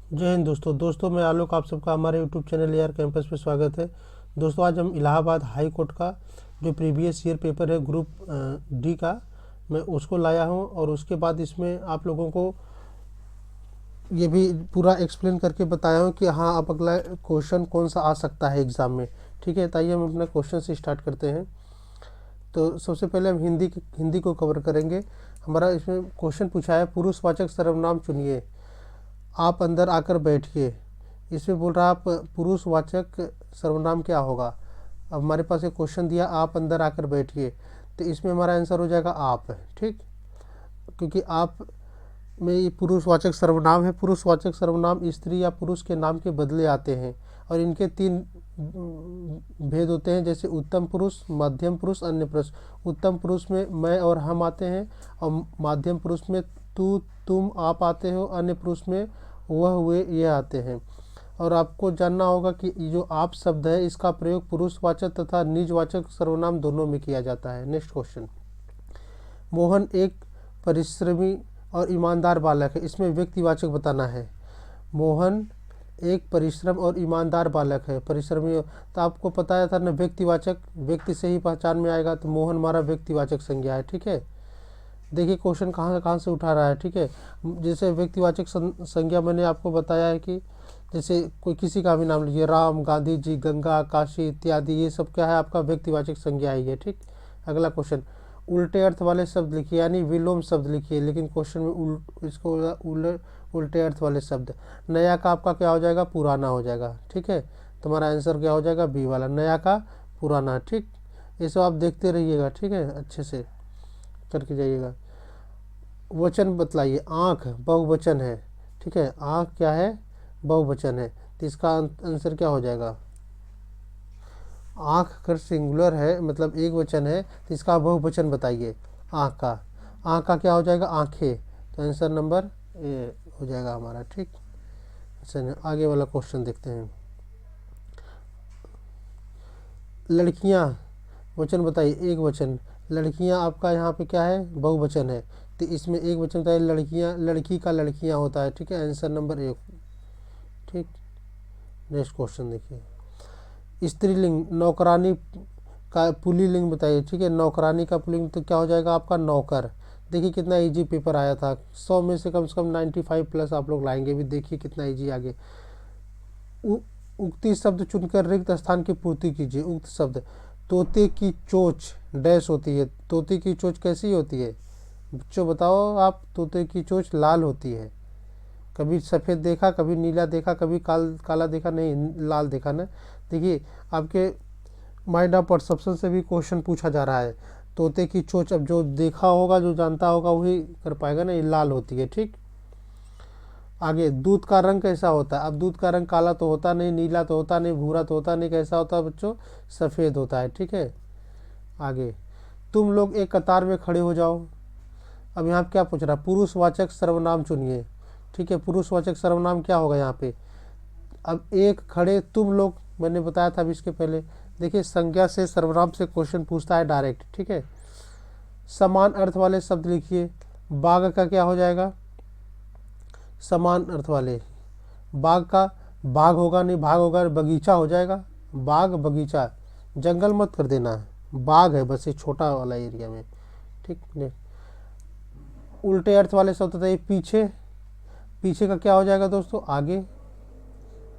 जय हिंद दोस्तों मैं आलोक आप सबका हमारे यूट्यूब चैनल AR कैंपस पे स्वागत है। दोस्तों आज हम इलाहाबाद हाई कोर्ट का जो प्रीवियस ईयर पेपर है ग्रुप डी का, मैं उसको लाया हूं और उसके बाद इसमें आप लोगों को ये भी पूरा एक्सप्लेन करके बताया हूं कि हाँ अब अगला क्वेश्चन कौन सा आ सकता है एग्ज़ाम में। ठीक है, ताइए हम अपना क्वेश्चन से स्टार्ट करते हैं। तो सबसे पहले हम हिंदी को कवर करेंगे। हमारा इसमें क्वेश्चन पूछा है, पुरुषवाचक सर्वनाम चुनिए, आप अंदर आकर बैठिए। इसमें बोल रहा आप पुरुषवाचक सर्वनाम क्या होगा। अब हमारे पास एक क्वेश्चन दिया, आप अंदर आकर बैठिए, तो इसमें हमारा आंसर हो जाएगा आप। ठीक, क्योंकि आप में ये पुरुषवाचक सर्वनाम है। पुरुषवाचक सर्वनाम स्त्री या पुरुष के नाम के बदले आते हैं और इनके तीन भेद होते हैं, जैसे उत्तम पुरुष, मध्यम पुरुष, अन्य पुरुष। उत्तम पुरुष में मैं और हम आते हैं और मध्यम पुरुष में तू, तुम, आप आते हो। अन्य पुरुष में वह, वे, ये आते हैं। और आपको जानना होगा कि जो आप शब्द है इसका प्रयोग पुरुषवाचक तथा निजवाचक सर्वनाम दोनों में किया जाता है। नेक्स्ट क्वेश्चन, मोहन एक परिश्रमी और ईमानदार बालक है। इसमें व्यक्तिवाचक बताना है। मोहन एक परिश्रम और ईमानदार बालक है। परिश्रमी तो आपको बताया था ना, व्यक्तिवाचक, व्यक्ति से ही पहचान में आएगा, तो मोहन हमारा व्यक्तिवाचक संज्ञा है। ठीक है, देखिए क्वेश्चन कहाँ कहाँ से उठा रहा है। ठीक है, जैसे व्यक्तिवाचक संज्ञा मैंने आपको बताया है कि जैसे कोई किसी का भी नाम लीजिए, राम, गांधी जी, गंगा, काशी इत्यादि, ये सब क्या है, आपका व्यक्तिवाचक संज्ञा ही है। ठीक, अगला क्वेश्चन, उल्टे अर्थ वाले शब्द लिखिए, यानी विलोम शब्द लिखिए, लेकिन क्वेश्चन में इसको उल्टे अर्थ वाले शब्द। नया का आपका क्या हो जाएगा, पुराना हो जाएगा। ठीक है, तुम्हारा आंसर क्या हो जाएगा, बी वाला, नया का पुराना। ठीक, ये सब आप देखते रहिएगा। ठीक है, अच्छे से करके जाइएगा। वचन बतलाइए, आँख बहुवचन है। ठीक है, आँख क्या है, बहुवचन है, तो इसका आंसर क्या हो जाएगा। आँख अगर सिंगुलर है मतलब एक वचन है, तो इसका बहुवचन बताइए। आँख का क्या हो जाएगा, आँखें, तो आंसर नंबर ए हो जाएगा हमारा। ठीक, चलिए आगे वाला क्वेश्चन देखते हैं। लड़कियाँ वचन बताइए, एक वचन। लड़कियाँ आपका यहाँ पे क्या है, बहुवचन है, तो इसमें एक वचन बताइए। लड़कियाँ, लड़की का लड़कियाँ होता है। ठीक है, आंसर नंबर एक। ठीक, नेक्स्ट क्वेश्चन देखिए, स्त्रीलिंग, नौकरानी का पुल्लिंग बताइए। ठीक है, नौकरानी का पुल्लिंग तो क्या हो जाएगा आपका, नौकर। देखिए कितना इजी पेपर आया था, 100 में से कम 95 प्लस आप लोग लाएंगे भी। देखिए कितना इजी आगे। उक्ति शब्द चुनकर रिक्त स्थान की पूर्ति कीजिए। उक्त शब्द, तोते की चोंच डैश होती है। तोते की चोंच कैसी होती है बच्चों, बताओ आप। तोते की चोंच लाल होती है। कभी सफ़ेद देखा, कभी नीला देखा, कभी काला देखा, नहीं लाल देखा ना। देखिए आपके माइंड ऑफ परसेप्शन से भी क्वेश्चन पूछा जा रहा है। तोते की चोंच, अब जो देखा होगा, जो जानता होगा वही कर पाएगा ना, ये लाल होती है। ठीक, आगे, दूध का रंग कैसा होता है। अब दूध का रंग काला तो होता नहीं, नीला तो होता नहीं, भूरा तो होता नहीं, कैसा होता है बच्चों, सफ़ेद होता है। ठीक है, आगे, तुम लोग एक कतार में खड़े हो जाओ। अब यहाँ क्या पूछ रहा है, पुरुषवाचक सर्वनाम चुनिए। ठीक है, पुरुषवाचक सर्वनाम क्या होगा यहाँ पे। अब एक खड़े, तुम लोग, मैंने बताया था अभी इसके पहले। देखिए संज्ञा से सर्वनाम से क्वेश्चन पूछता है डायरेक्ट। ठीक है, समान अर्थ वाले शब्द लिखिए। बाघ का क्या हो जाएगा, समान अर्थ वाले। बाघ का बाघ होगा नहीं, भाग होगा, बगीचा हो जाएगा। बाग बगीचा, जंगल मत कर देना, बाघ है बस, ये छोटा वाला एरिया में। ठीक ने, उल्टे अर्थ वाले शब्द बताइए। पीछे, पीछे का क्या हो जाएगा दोस्तों, आगे।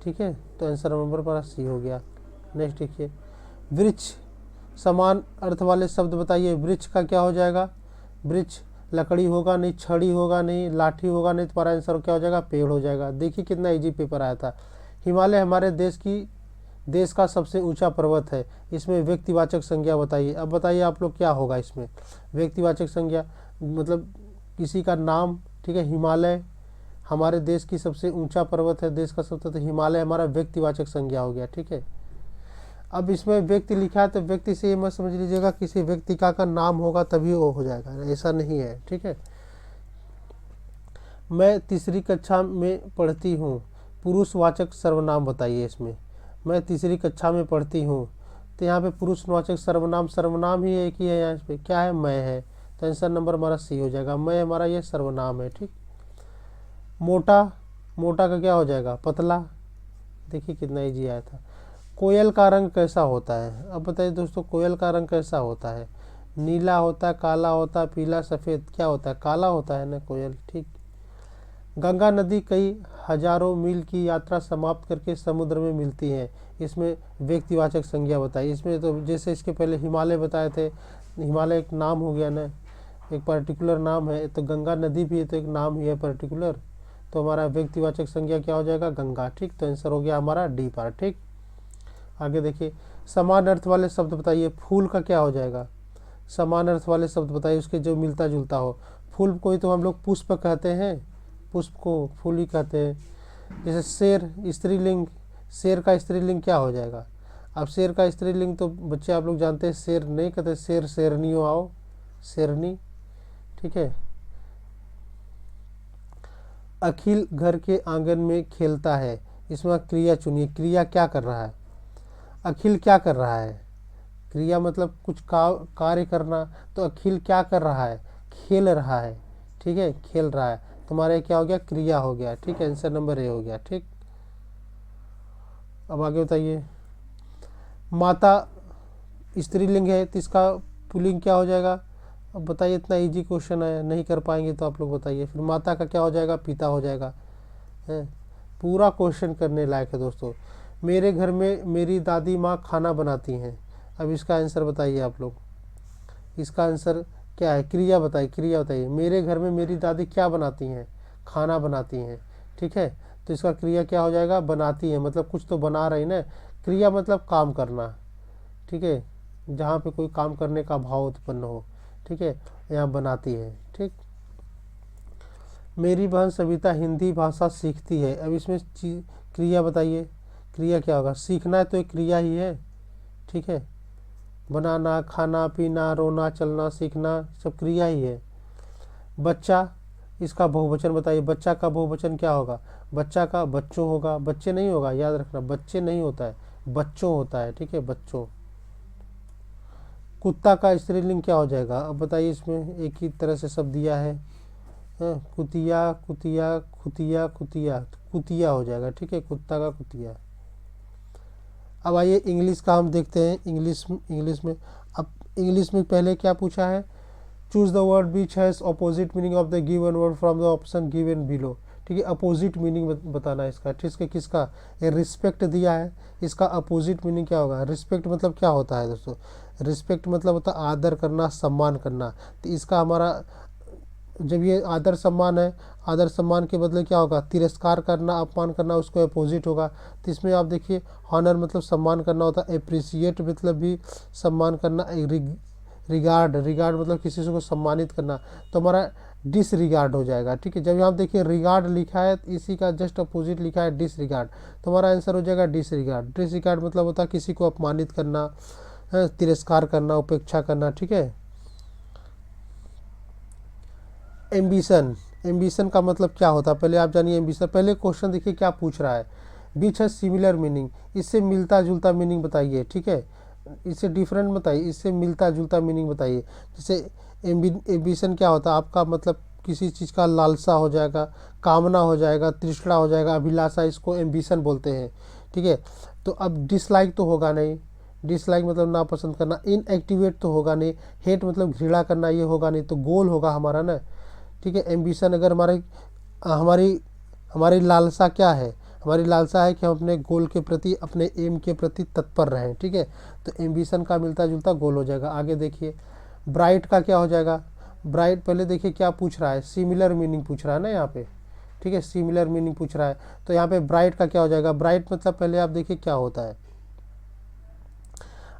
ठीक है, तो आंसर नंबर पर सी हो गया। नेक्स्ट देखिए, वृक्ष, समान अर्थ वाले शब्द बताइए। वृक्ष का क्या हो जाएगा, वृक्ष, लकड़ी होगा नहीं, छड़ी होगा नहीं, लाठी होगा नहीं, तुम्हारा आंसर क्या हो जाएगा, पेड़ हो जाएगा। देखिए कितना इजी पेपर आया था। हिमालय हमारे देश का सबसे ऊंचा पर्वत है। इसमें व्यक्तिवाचक संज्ञा बताइए। अब बताइए आप लोग क्या होगा इसमें, व्यक्तिवाचक संज्ञा मतलब किसी का नाम। ठीक है, हिमालय हमारे देश की सबसे ऊंचा पर्वत है, देश का सबसे, तो हिमालय हमारा व्यक्तिवाचक संज्ञा हो गया। ठीक है, अब इसमें व्यक्ति लिखा है तो व्यक्ति से ये मत समझ लीजिएगा किसी व्यक्ति का नाम होगा तभी वो हो जाएगा, ऐसा नहीं है। ठीक है, मैं तीसरी कक्षा में पढ़ती हूँ, पुरुषवाचक सर्वनाम बताइए इसमें। मैं तीसरी कक्षा में पढ़ती हूँ, तो यहाँ पे पुरुषवाचक सर्वनाम, सर्वनाम ही एक ही है, यहाँ पे क्या है, मैं है, तो आंसर नंबर हमारा सी हो जाएगा। मैं हमारा ये सर्वनाम है। ठीक, मोटा मोटा का क्या हो जाएगा, पतला। देखिए कितना इजी आया था। कोयल का रंग कैसा होता है, अब बताइए दोस्तों कोयल का रंग कैसा होता है, नीला होता है, काला होता है, पीला, सफ़ेद, क्या होता है, काला होता है ना कोयल, ठीक। गंगा नदी कई हजारों मील की यात्रा समाप्त करके समुद्र में मिलती है, इसमें व्यक्तिवाचक संज्ञा बताइए। इसमें तो जैसे इसके पहले हिमालय बताए थे, हिमालय एक नाम हो गया ना, एक पर्टिकुलर नाम है, तो गंगा नदी भी है तो एक नाम ही है पर्टिकुलर, तो हमारा व्यक्तिवाचक संज्ञा क्या हो जाएगा, गंगा, ठीक। तो आंसर हो गया हमारा डी पार्ट, ठीक। आगे देखिए, समान अर्थ वाले शब्द बताइए। फूल का क्या हो जाएगा, समान अर्थ वाले शब्द बताइए उसके जो मिलता जुलता हो। फूल कोई तो हम लोग पुष्प कहते हैं, पुष्प को फूल ही कहते हैं। जैसे शेर, स्त्रीलिंग, शेर का स्त्रीलिंग क्या हो जाएगा। अब शेर का स्त्रीलिंग तो बच्चे आप लोग जानते हैं, शेर नहीं कहते, शेर शेरनी हो, आओ शेरनी, ठीक है। अखिल घर के आंगन में खेलता है, इसमें क्रिया चुनिए, क्रिया क्या कर रहा है, अखिल क्या कर रहा है, क्रिया मतलब कुछ कार्य करना, तो अखिल क्या कर रहा है, खेल रहा है, ठीक है, खेल रहा है, तुम्हारे क्या हो गया, क्रिया हो गया, ठीक है। आंसर नंबर ए हो गया, ठीक। अब आगे बताइए, माता स्त्रीलिंग है तो इसका पुल्लिंग क्या हो जाएगा। अब बताइए, इतना इजी क्वेश्चन है, नहीं कर पाएंगे तो आप लोग बताइए। फिर माता का क्या हो जाएगा, पिता हो जाएगा, है। पूरा क्वेश्चन करने लायक है दोस्तों। मेरे घर में मेरी दादी माँ खाना बनाती हैं, अब इसका आंसर बताइए आप लोग, इसका आंसर क्या है, क्रिया बताइए, क्रिया बताइए। मेरे घर में मेरी दादी क्या बनाती हैं, खाना बनाती हैं, ठीक है। तो इसका क्रिया क्या हो जाएगा, बनाती है, मतलब कुछ तो बना रही ना, क्रिया मतलब काम करना, ठीक है, जहाँ पे कोई काम करने का भाव उत्पन्न हो, ठीक है, यहाँ बनाती है, ठीक। मेरी बहन सविता हिंदी भाषा सीखती है, अब इसमें क्रिया बताइए, क्रिया क्या होगा, सीखना है तो एक क्रिया ही है, ठीक है। बनाना, खाना, पीना, रोना, चलना, सीखना सब क्रिया ही है। बच्चा, इसका बहुवचन बताइए, बच्चा का बहुवचन क्या होगा, बच्चा का बच्चों होगा, बच्चे नहीं होगा, याद रखना, बच्चे नहीं होता है, बच्चों होता है, ठीक है, बच्चों। कुत्ता का स्त्रीलिंग क्या हो जाएगा, अब बताइए, इसमें एक ही तरह से शब्द दिया है, कुतिया, कुतिया, खुतिया, कुतिया, कुतिया हो जाएगा, ठीक है, कुत्ता का कुतिया। अब आइए इंग्लिश का हम देखते हैं, इंग्लिश में अब इंग्लिश में पहले क्या पूछा है, choose the word which has opposite meaning of the given word from the option given below, ठीक है। अपोजिट मीनिंग बताना है इसका, ठीक है, किसका, ये रिस्पेक्ट दिया है, इसका अपोजिट मीनिंग क्या होगा। रिस्पेक्ट मतलब क्या होता है दोस्तों, रिस्पेक्ट मतलब होता है आदर करना, सम्मान करना, तो इसका हमारा जब ये आदर सम्मान है, आदर सम्मान के बदले क्या होगा, तिरस्कार करना, अपमान करना, उसको अपोजिट होगा। तो इसमें आप देखिए, हॉनर मतलब सम्मान करना होता है, अप्रिसिएट मतलब भी सम्मान करना, रिगार्ड, रिगार्ड मतलब किसी को सम्मानित करना, तो हमारा डिसरिगार्ड हो जाएगा, ठीक है। जब यहाँ देखिए रिगार्ड लिखा है, इसी का जस्ट अपोजिट लिखा है डिसरिगार्ड, तो हमारा आंसर हो जाएगा डिसरिगार्ड। डिसरिगार्ड मतलब होता है किसी को अपमानित करना, तिरस्कार करना, उपेक्षा करना, ठीक है। एम्बिशन, एम्बिशन का मतलब क्या होता है, पहले आप जानिए एम्बिशन। पहले क्वेश्चन देखिए क्या पूछ रहा है, बीच है सिमिलर मीनिंग, इससे मिलता जुलता मीनिंग बताइए, ठीक है, इससे डिफरेंट बताइए, इससे मिलता जुलता मीनिंग बताइए। जैसे एम्बिशन क्या होता है, आपका मतलब किसी चीज़ का लालसा हो जाएगा, कामना हो जाएगा, तृष्णा हो जाएगा, अभिलाषा, इसको एम्बिशन बोलते हैं, ठीक है। तो अब डिसलाइक तो होगा नहीं, डिसलाइक मतलब नापसंद करना, इनएक्टिवेट तो होगा नहीं, हेट मतलब घृणा करना, ये होगा नहीं, तो गोल होगा हमारा ना, ठीक है। एम्बिशन अगर हमारी हमारी लालसा क्या है, हमारी लालसा है कि हम अपने गोल के प्रति, अपने एम के प्रति तत्पर रहें, ठीक है। तो एम्बिशन का मिलता जुलता गोल हो जाएगा। आगे देखिए, ब्राइट का क्या हो जाएगा, ब्राइट पहले देखिए क्या पूछ रहा है, सिमिलर मीनिंग पूछ रहा है ना यहाँ पे, ठीक है, सिमिलर मीनिंग पूछ रहा है, तो यहाँ पे ब्राइट का क्या हो जाएगा, ब्राइट मतलब पहले आप देखिए क्या होता है,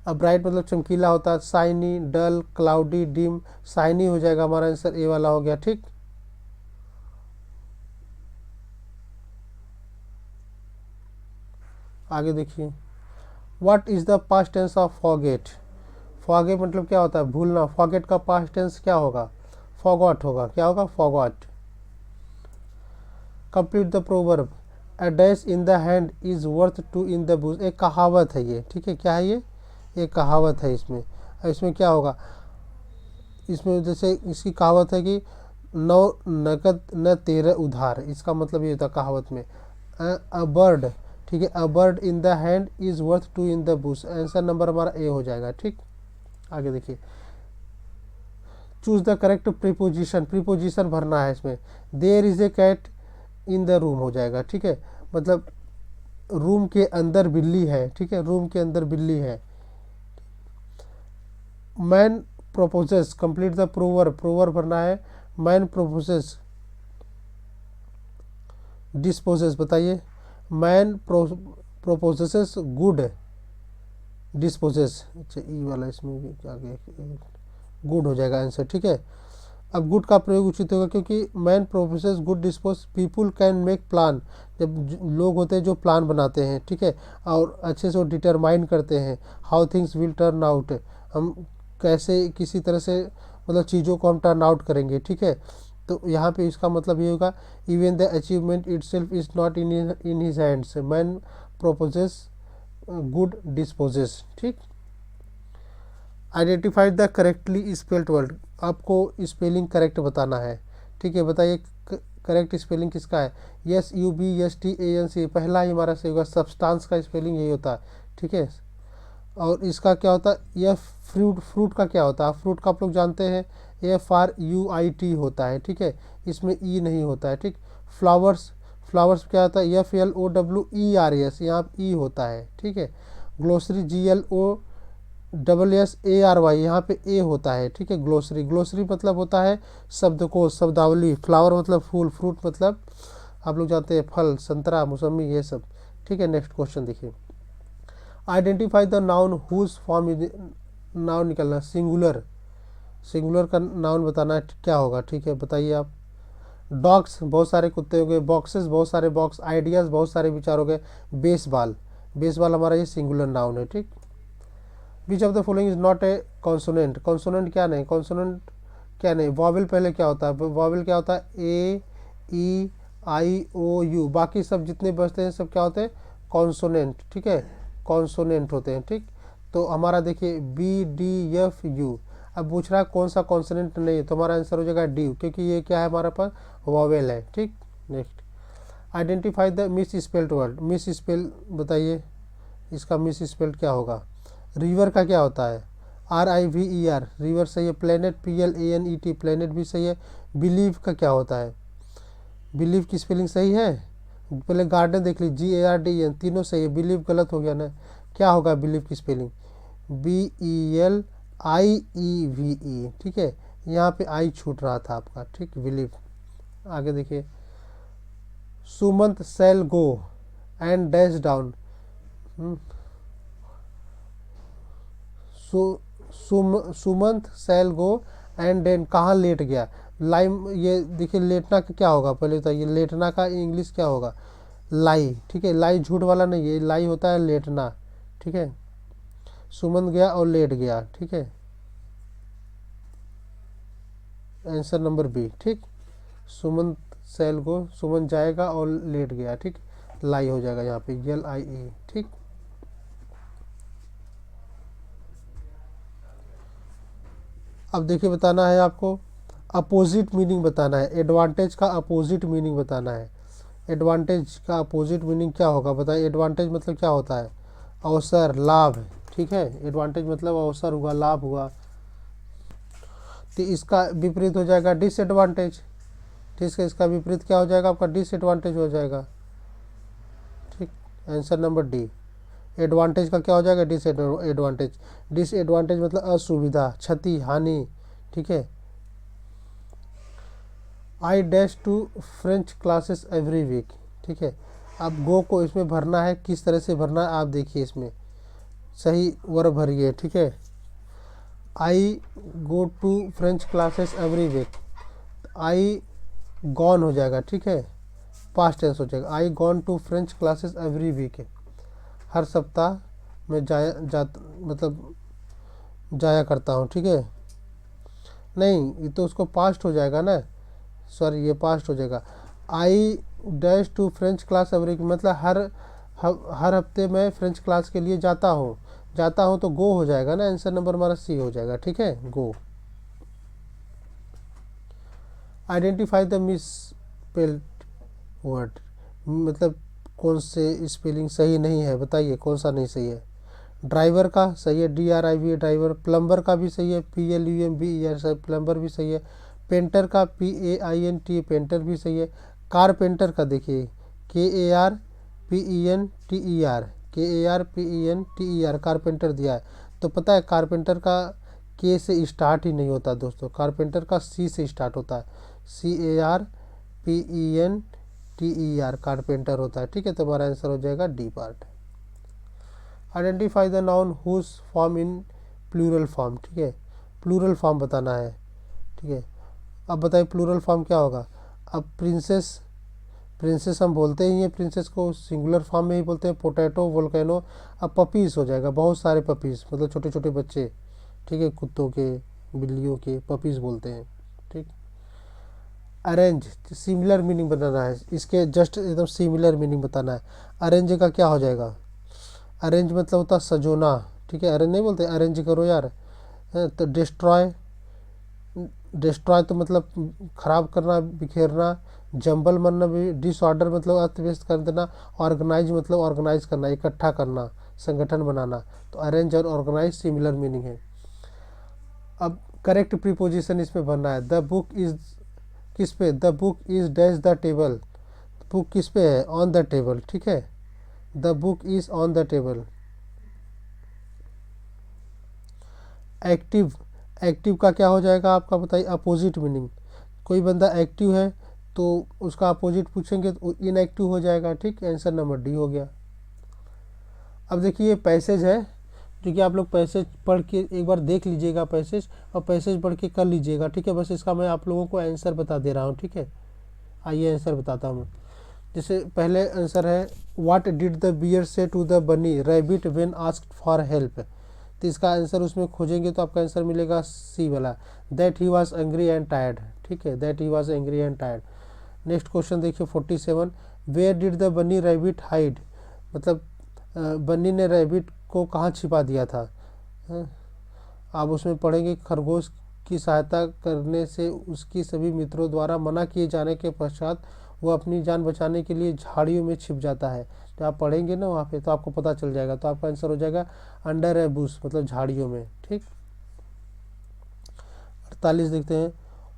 अब ब्राइट मतलब चमकीला होता है, शाइनी, डल, क्लाउडी, डिम, शाइनी हो जाएगा, हमारा आंसर ए वाला हो गया, ठीक। आगे देखिए, what is the past tense of forget, forget मतलब क्या होता है, भूलना, फॉरगेट का पास्ट टेंस क्या होगा, फॉरगॉट होगा, क्या होगा, forgot. Complete the proverb, a dash in the hand is worth two in the bush, एक कहावत है ये, ठीक है, क्या है ये, एक कहावत है। इसमें इसमें क्या होगा, इसमें जैसे इसकी कहावत है कि नौ नकद न 13 उधार, इसका मतलब ये होता है कहावत में। अ बर्ड, ठीक है, a bird in the hand is worth two in the bush, answer number हमारा ए हो जाएगा। ठीक, आगे देखिए, choose the correct preposition, preposition भरना है इसमें। There is a cat in the room हो जाएगा। ठीक है, मतलब रूम के अंदर बिल्ली है। ठीक है, रूम के अंदर बिल्ली है। मैन प्रोपोजेस, कंप्लीट द प्रोवर, प्रोवर भरना है। मैन प्रोपोजेस डिस्पोजेस, बताइए। मैन प्रोपोजेस गुड डिस्पोजेस, अच्छा ई वाला इसमें भी आगे गुड हो जाएगा आंसर। ठीक है, अब गुड का प्रयोग उचित होगा क्योंकि man proposes good dispose, people can make plan, जब लोग होते हैं जो प्लान बनाते हैं। ठीक है, और अच्छे से वो डिटरमाइन करते हैं how things will turn out, हम कैसे किसी तरह से मतलब चीज़ों को हम टर्न आउट करेंगे। ठीक है, तो यहाँ पे इसका मतलब ये होगा even the achievement itself is not in his hands, man proposes God disposes. ठीक, identify the correctly spelled word, आपको स्पेलिंग करेक्ट बताना है। ठीक है, बताइए करेक्ट स्पेलिंग किसका है। SUBSTANC, पहला ही हमारा सही होगा। सब्सटेंस का स्पेलिंग यही होता है। ठीक है, और इसका क्या होता है, यह फ्रूट, फ्रूट का क्या होता है, फ्रूट का आप लोग जानते हैं FRUIT होता है। ठीक है, इसमें ई नहीं होता है। ठीक, फ्लावर्स, फ्लावर्स क्या होता है FLOWERS, यहाँ ई होता है। ठीक है, ग्लोसरी GLOSSARY, यहाँ पे ए होता है। ठीक है, ग्लोसरी, ग्लोसरी मतलब होता है शब्दकोश, शब्दावली। फ्लावर मतलब फूल, फ्रूट मतलब आप लोग जानते हैं फल, संतरा, मौसमी, ये सब। ठीक है, नेक्स्ट क्वेश्चन देखिए। Identify the noun whose form is, noun निकलना सिंगुलर, सिंगुलर का नाउन बताना क्या होगा। ठीक है, बताइए आप। डॉग्स, बहुत सारे कुत्ते हो गए। बॉक्सेस, बहुत सारे बॉक्स। आइडियाज़, बहुत सारे विचार हो गए। बेसबॉल, बेसबॉल हमारा ये सिंगुलर नाउन है। ठीक, which of the following is not a consonant, consonant क्या नहीं, कॉन्सोनेंट क्या नहीं। वॉवेल पहले क्या होता है, वॉवेल क्या होता है AEIOU, बाकी सब जितने बचते हैं सब क्या होते हैं कॉन्सोनेंट। ठीक है, कॉन्सोनेंट होते हैं। ठीक, तो हमारा देखिए BDFU, अब पूछ रहा है कौन सा कॉन्सोनेंट नहीं है, तो हमारा आंसर हो जाएगा डी, क्योंकि ये क्या है हमारे पास वॉवेल है। ठीक, next, identify the misspelled word, miss spell बताइए, इसका मिस स्पेल्ड क्या होगा। रिवर का क्या होता है RIVER, रिवर सही है। प्लेनेट PLANET, प्लेनेट भी सही है। बिलीव का क्या होता है, बिलीव की स्पेलिंग सही है। पहले गार्डन देख लीजिए GARDEN, तीनों सही है। बिलीव गलत हो गया ना, क्या होगा बिलीव की स्पेलिंग BELIEVE। ठीक है, यहाँ पे आई छूट रहा था आपका। ठीक, बिलीव। आगे देखिए, Sumant sell go and dash down, Sumant sell go and then कहाँ लेट गया, लाइम, ये देखिए लेटना का क्या होगा पहले तो, ये लेटना का इंग्लिश क्या होगा लाई। ठीक है, लाई झूठ वाला नहीं है, लाई होता है लेटना। ठीक है, सुमंत गया और लेट गया। ठीक है, आंसर नंबर बी। ठीक, सुमंत सेल गो, सुमंत जाएगा और लेट गया। ठीक, लाई हो जाएगा यहाँ पे LIE। ठीक, अब देखिए बताना है आपको अपोजिट मीनिंग बताना है, एडवांटेज का अपोजिट मीनिंग बताना है। एडवांटेज का अपोजिट मीनिंग क्या होगा बताइए। एडवांटेज मतलब क्या होता है अवसर, लाभ। ठीक है, एडवांटेज मतलब अवसर हुआ, लाभ हुआ। तो इसका विपरीत हो जाएगा डिसएडवांटेज। ठीक है, इसका विपरीत क्या हो जाएगा आपका डिसएडवांटेज हो जाएगा। ठीक, आंसर नंबर डी। एडवांटेज का क्या हो जाएगा डिसएडवांटेज। डिसएडवांटेज मतलब असुविधा, क्षति, हानि। ठीक है, I dash to French classes every week. ठीक है, अब गो को इसमें भरना है, किस तरह से भरना है आप देखिए, इसमें सही वर्ब भरिए। ठीक है, I go to French classes every week, I gone हो जाएगा। ठीक है, पास्ट टेंस हो जाएगा। I gone to French classes every week, हर सप्ताह में मतलब जाया करता हूँ। ठीक है, नहीं ये तो उसको पास्ट हो जाएगा ना, सॉरी ये पास्ट हो जाएगा। I dash to French class every week मतलब हर हफ्ते मैं फ्रेंच क्लास के लिए जाता हूँ तो गो हो जाएगा ना, आंसर नंबर हमारा सी हो जाएगा। ठीक है, go. Identify the misspelled word, मतलब कौन से स्पेलिंग सही नहीं है, बताइए कौन सा नहीं सही है। ड्राइवर का सही है, DRIV ड्राइवर। प्लम्बर का भी सही है, PLUMBER प्लम्बर भी सही है। पेंटर का PAINT पेंटर भी सही है। कारपेंटर का देखिए KARPENTER कारपेंटर दिया है। तो पता है कारपेंटर का के से स्टार्ट ही नहीं होता दोस्तों, कारपेंटर का C से स्टार्ट होता है, CARPENTER कारपेंटर होता है। ठीक है, तो हमारा आंसर हो जाएगा D part. Identify the noun whose form in plural form, ठीक है, प्लूरल फॉर्म बताना है। ठीक है, अब बताइए प्लूरल फॉर्म क्या होगा। अब प्रिंसेस, प्रिंसेस हम बोलते ही हैं, प्रिंसेस को सिंगुलर फॉर्म में ही बोलते हैं। Potato, volcano. अब पपीज़ हो जाएगा, बहुत सारे पपीज़, मतलब छोटे छोटे बच्चे, ठीक है, कुत्तों के, बिल्लियों के पपीज़ बोलते हैं। ठीक, अरेंज, सिमिलर मीनिंग बताना है, इसके जस्ट एकदम सिमिलर मीनिंग बताना है। अरेंज का क्या हो जाएगा, अरेंज मतलब होता है सजोना, ठीक है, अरेंज नहीं बोलते, अरेंज करो यार। तो डिस्ट्रॉय, डिस्ट्रॉय तो मतलब खराब करना, बिखेरना। जंबल मरना भी, डिसऑर्डर मतलब अस्त व्यस्त कर देना। ऑर्गेनाइज मतलब ऑर्गेनाइज करना, इकट्ठा करना, संगठन बनाना। तो अरेंज और ऑर्गेनाइज सिमिलर मीनिंग है। अब करेक्ट प्रीपोजिशन इसमें बनना है। द बुक इज किस पे, the book is dash the table, book किस पे है, ऑन द टेबल। ठीक है, the book is on the table. Active, active का क्या हो जाएगा आपका बताइए, अपोजिट मीनिंग। कोई बंदा एक्टिव है तो उसका अपोजिट पूछेंगे तो इनएक्टिव हो जाएगा। ठीक, आंसर नंबर डी हो गया। अब देखिए पैसेज है, जो कि आप लोग पैसेज पढ़ के एक बार देख लीजिएगा पैसेज, और पैसेज पढ़ के कर लीजिएगा। ठीक है, बस इसका मैं आप लोगों को आंसर बता दे रहा हूँ। ठीक है, आइए आंसर बताता हूँ। जैसे पहले आंसर है, व्हाट डिड द बियर से टू द बनी rabbit when asked for help. तो इसका आंसर उसमें खोजेंगे तो आपका आंसर मिलेगा सी वाला, that he was angry and tired. ठीक है, that he was angry and tired. Next question देखिए 47, वेयर डिड द बनी रैबिट हाइड, मतलब बन्नी ने रैबिट को कहाँ छिपा दिया था। आप उसमें पढ़ेंगे, खरगोश की सहायता करने से उसकी सभी मित्रों द्वारा मना किए जाने के पश्चात वह अपनी जान बचाने के लिए झाड़ियों में छिप जाता है। तो आप पढ़ेंगे ना वहाँ पे तो आपको पता चल जाएगा। तो आपका आंसर हो जाएगा अंडर ए बुश, मतलब झाड़ियों में। ठीक, 48 देखते हैं,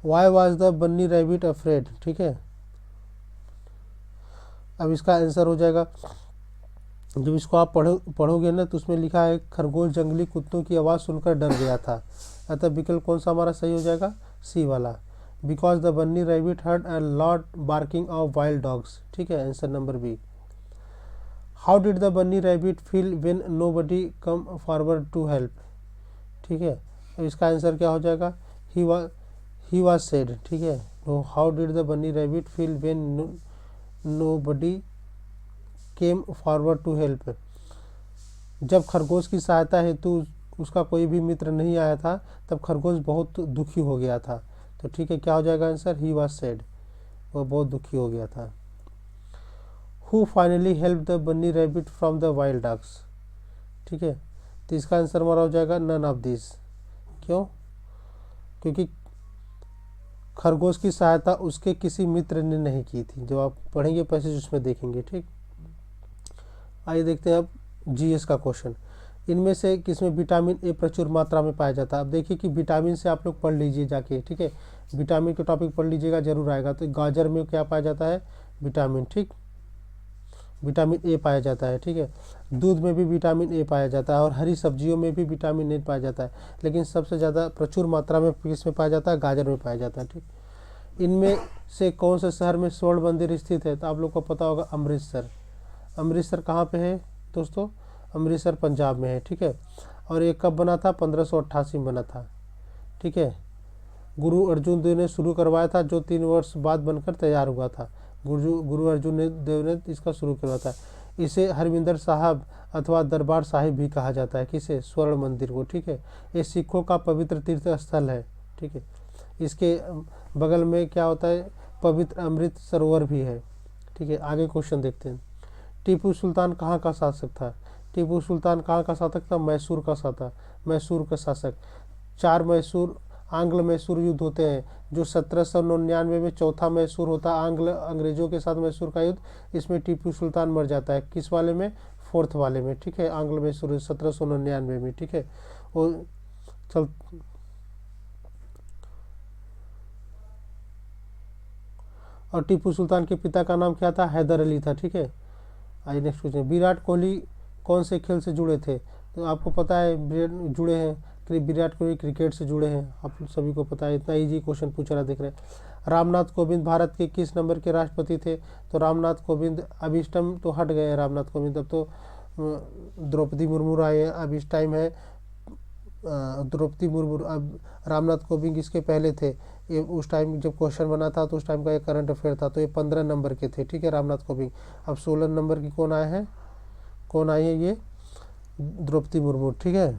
why was the bunny rabbit afraid. ठीक है, अब इसका आंसर हो जाएगा, जब इसको आप पढ़ोगे ना तो उसमें लिखा है खरगोश जंगली कुत्तों की आवाज़ सुनकर डर गया था। अतः विकल्प कौन सा हमारा सही हो जाएगा, सी वाला, because the bunny rabbit heard a lot barking of wild dogs. ठीक है, answer number B. How did the bunny rabbit feel when nobody come forward to help. ठीक है, अब इसका आंसर क्या हो जाएगा, ही वाज सेड। ठीक है, तो how did the bunny rabbit feel when nobody came forward to help. जब खरगोश की सहायता हेतु उसका कोई भी मित्र नहीं आया था तब खरगोश बहुत दुखी हो गया था। तो ठीक है, क्या हो जाएगा आंसर, ही वॉज सैड, वह बहुत दुखी हो गया था। Who finally help the bunny rabbit from the wild dogs. ठीक है, तो इसका आंसर हमारा हो जाएगा नन ऑफ दिस। क्यों, क्योंकि खरगोश की सहायता उसके किसी मित्र ने नहीं की थी। जो आप पढ़ेंगे पैसेज उसमें देखेंगे। ठीक, आइए देखते हैं अब जीएस का क्वेश्चन। इनमें से किसमें विटामिन ए प्रचुर मात्रा में पाया जाता है। अब देखिए कि विटामिन से आप लोग पढ़ लीजिए जाके। ठीक है, विटामिन के टॉपिक पढ़ लीजिएगा, जरूर आएगा। तो गाजर में क्या पाया जाता है, विटामिन। ठीक, विटामिन ए पाया जाता है। ठीक है, दूध में भी विटामिन ए पाया जाता है और हरी सब्जियों में भी विटामिन ए पाया जाता है। लेकिन सबसे ज़्यादा प्रचुर मात्रा में किसमें पाया जाता है, गाजर में पाया जाता है। ठीक, इनमें से कौन से शहर में स्वर्ण मंदिर स्थित है। तो आप लोग को पता होगा अमृतसर। अमृतसर कहाँ पे है दोस्तों, अमृतसर पंजाब में है। ठीक है, और ये कब बना था, 1588 में बना था। ठीक है, गुरु अर्जुन देव ने शुरू करवाया था, जो 3 वर्ष बाद बनकर तैयार हुआ था। गुरु अर्जुन देव ने इसका शुरू करवाया था। इसे हरमिंदर साहब अथवा दरबार साहिब भी कहा जाता है, किसे, स्वर्ण मंदिर को। ठीक है, ये सिखों का पवित्र तीर्थ स्थल है। ठीक है, इसके बगल में क्या होता है, पवित्र अमृत सरोवर भी है। ठीक है, आगे क्वेश्चन देखते हैं। टीपू सुल्तान कहाँ का शासक था। टीपू सुल्तान कहाँ का शासक था, मैसूर का शासक। मैसूर का शासक। 4 मैसूर आंग्ल मैसूर युद्ध होते हैं, जो 1799 में चौथा मैसूर होता है अंग्रेजों के साथ मैसूर का युद्ध, इसमें टीपू सुल्तान मर जाता है। किस वाले में? फोर्थ वाले में, ठीक है, आंग्ल मैसूर 1799 में, ठीक है। और चल और टीपू सुल्तान के पिता का नाम क्या था? हैदर अली था, ठीक है। आइए नेक्स्ट क्वेश्चन, विराट कोहली कौन से खेल से जुड़े थे? तो आपको पता है जुड़े हैं, विराट कोहली क्रिकेट से जुड़े हैं, आप सभी को पता है, इतना इजी क्वेश्चन पूछ रहा देख रहे हैं। रामनाथ कोविंद भारत के किस नंबर के राष्ट्रपति थे? तो रामनाथ कोविंद, अब इस टाइम तो हट गए हैं रामनाथ कोविंद, अब तो द्रौपदी मुर्मू आए हैं, अब इस टाइम है द्रौपदी मुर्मू। अब रामनाथ कोविंद इसके पहले थे, ये उस टाइम जब क्वेश्चन बना था तो उस टाइम का एक करंट अफेयर था, तो ये 15 नंबर के थे, ठीक है, रामनाथ कोविंद। अब 16 नंबर की कौन आए हैं? कौन आई है? ये द्रौपदी मुर्मू, ठीक है।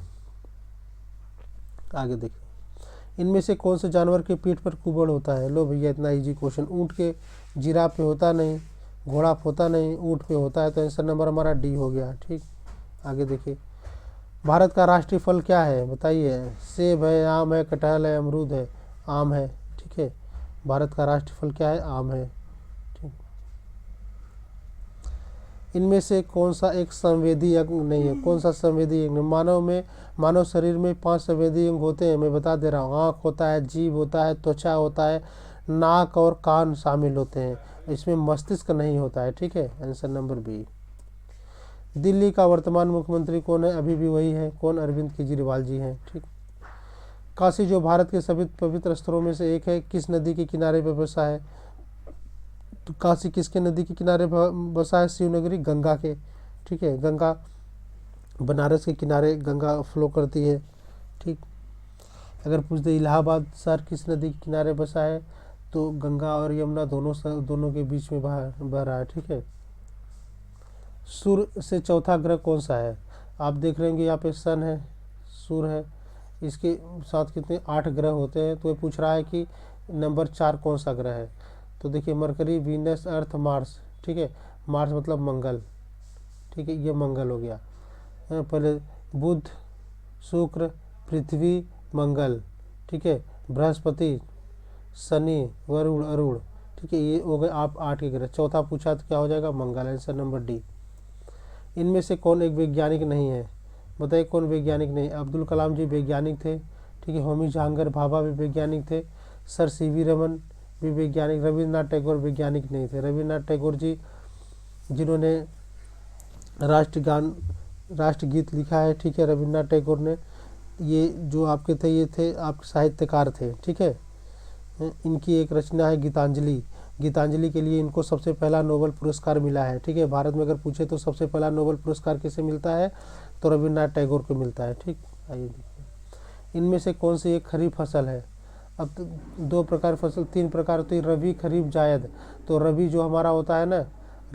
आगे देखिए, इनमें से कौन से जानवर के पीठ पर कुबड़ होता है? लो भैया, इतना इजी क्वेश्चन। ऊँट के, जिराफ पे होता नहीं, घोड़ा पे होता नहीं, ऊँट पे होता है, तो आंसर नंबर हमारा डी हो गया, ठीक। आगे देखिए, भारत का राष्ट्रीय फल क्या है? बताइए। सेब है, आम है, कटहल है, अमरूद है? आम है, ठीक है। भारत का राष्ट्रीय फल क्या है? आम है, ठीक। इनमें से कौन सा एक संवेदी अंग नहीं है? कौन सा संवेदी अंग? मानव शरीर में 5 संवेदी अंग होते हैं, मैं बता दे रहा हूँ। आँख होता है, जीभ होता है, त्वचा होता है, नाक और कान शामिल होते हैं, इसमें मस्तिष्क नहीं होता है, ठीक है। Answer number B. दिल्ली का वर्तमान मुख्यमंत्री कौन है? अभी भी वही है, कौन? अरविंद केजरीवाल जी हैं, ठीक। काशी जो भारत के सभी पवित्र स्थलों में से एक है, किस नदी के किनारे पर बसा है? तो काशी किसके नदी के किनारे बसा है? शिवनगरी, गंगा के, ठीक है। गंगा बनारस के किनारे गंगा फ्लो करती है, ठीक। अगर पूछ दे इलाहाबाद शहर किस नदी के किनारे बसा है, तो गंगा और यमुना दोनों के बीच में बह रहा है, ठीक है। सूर्य से चौथा ग्रह कौन सा है? आप देख रहे होंगे यहाँ पे सन है, सूर्य है, इसके साथ कितने 8 ग्रह होते हैं, तो ये पूछ रहा है कि नंबर 4 कौन सा ग्रह है? तो देखिए, मरकरी, वीनस, अर्थ, मार्स, ठीक है। मार्स मतलब मंगल, ठीक है, ये मंगल हो गया। पहले बुध, शुक्र, पृथ्वी, मंगल, ठीक है, बृहस्पति, शनि, वरुण, अरुण, ठीक है, ये हो गए आप 8 के ग्रह। चौथा पूछा तो क्या हो जाएगा? मंगल, आंसर नंबर डी। इनमें से कौन एक वैज्ञानिक नहीं है? बताइए कौन वैज्ञानिक नहीं? अब्दुल कलाम जी वैज्ञानिक थे, ठीक है। होमी जहांगीर भाभा भी वैज्ञानिक थे, सर सीवी रमन भी वैज्ञानिक। रविन्द्रनाथ टैगोर वैज्ञानिक नहीं थे। रविन्द्रनाथ टैगोर जी जिन्होंने राष्ट्रगीत लिखा है, ठीक है, रविन्द्रनाथ टैगोर ने, ये जो आपके थे, ये थे आप साहित्यकार थे, ठीक है। इनकी एक रचना है गीतांजलि। गीतांजलि के लिए इनको सबसे पहला नोबेल पुरस्कार मिला है, ठीक है। भारत में अगर पूछे तो सबसे पहला नोबेल पुरस्कार किसे मिलता है? तो रविन्द्रनाथ टैगोर को मिलता है, ठीक। आइए देखिए, इनमें से कौन सी एक खरीफ फसल है? अब तो 2 प्रकार फसल, 3 प्रकार होती है, रबी, खरीफ, जायद। तो रबी जो हमारा होता है ना,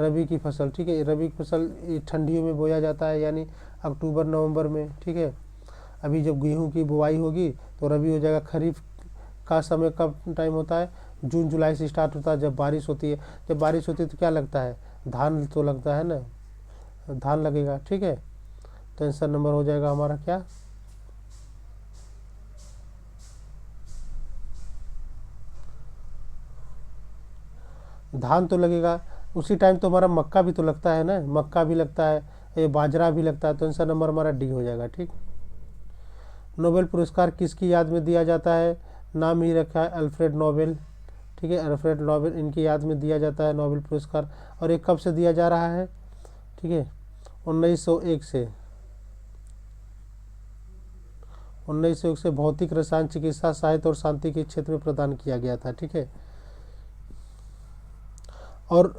रबी की फसल, ठीक है, रबी की फसल ठंडियों में बोया जाता है, यानी अक्टूबर नवंबर में, ठीक है। अभी जब गेहूं की बुआई होगी तो रबी हो जाएगा। खरीफ का समय कब टाइम होता है? जून जुलाई से स्टार्ट होता है, जब बारिश होती है। जब बारिश होती है तो क्या लगता है? धान तो लगता है ना, धान लगेगा, ठीक है। तो आंसर नंबर हो जाएगा हमारा क्या? धान तो लगेगा। उसी टाइम तो हमारा मक्का भी तो लगता है ना, मक्का भी लगता है, ये बाजरा भी लगता है, तो आंसर नंबर हमारा डी हो जाएगा, ठीक। नोबेल पुरस्कार किसकी याद में दिया जाता है? नाम ही रखा है अल्फ्रेड नोबेल, ठीक है, अल्फ्रेड नोबेल, इनकी याद में दिया जाता है नोबेल पुरस्कार। और ये कब से दिया जा रहा है? ठीक है, 1901 से 1901 से भौतिक, रसायन, चिकित्सा, साहित्य और शांति के क्षेत्र में प्रदान किया गया था, ठीक है। और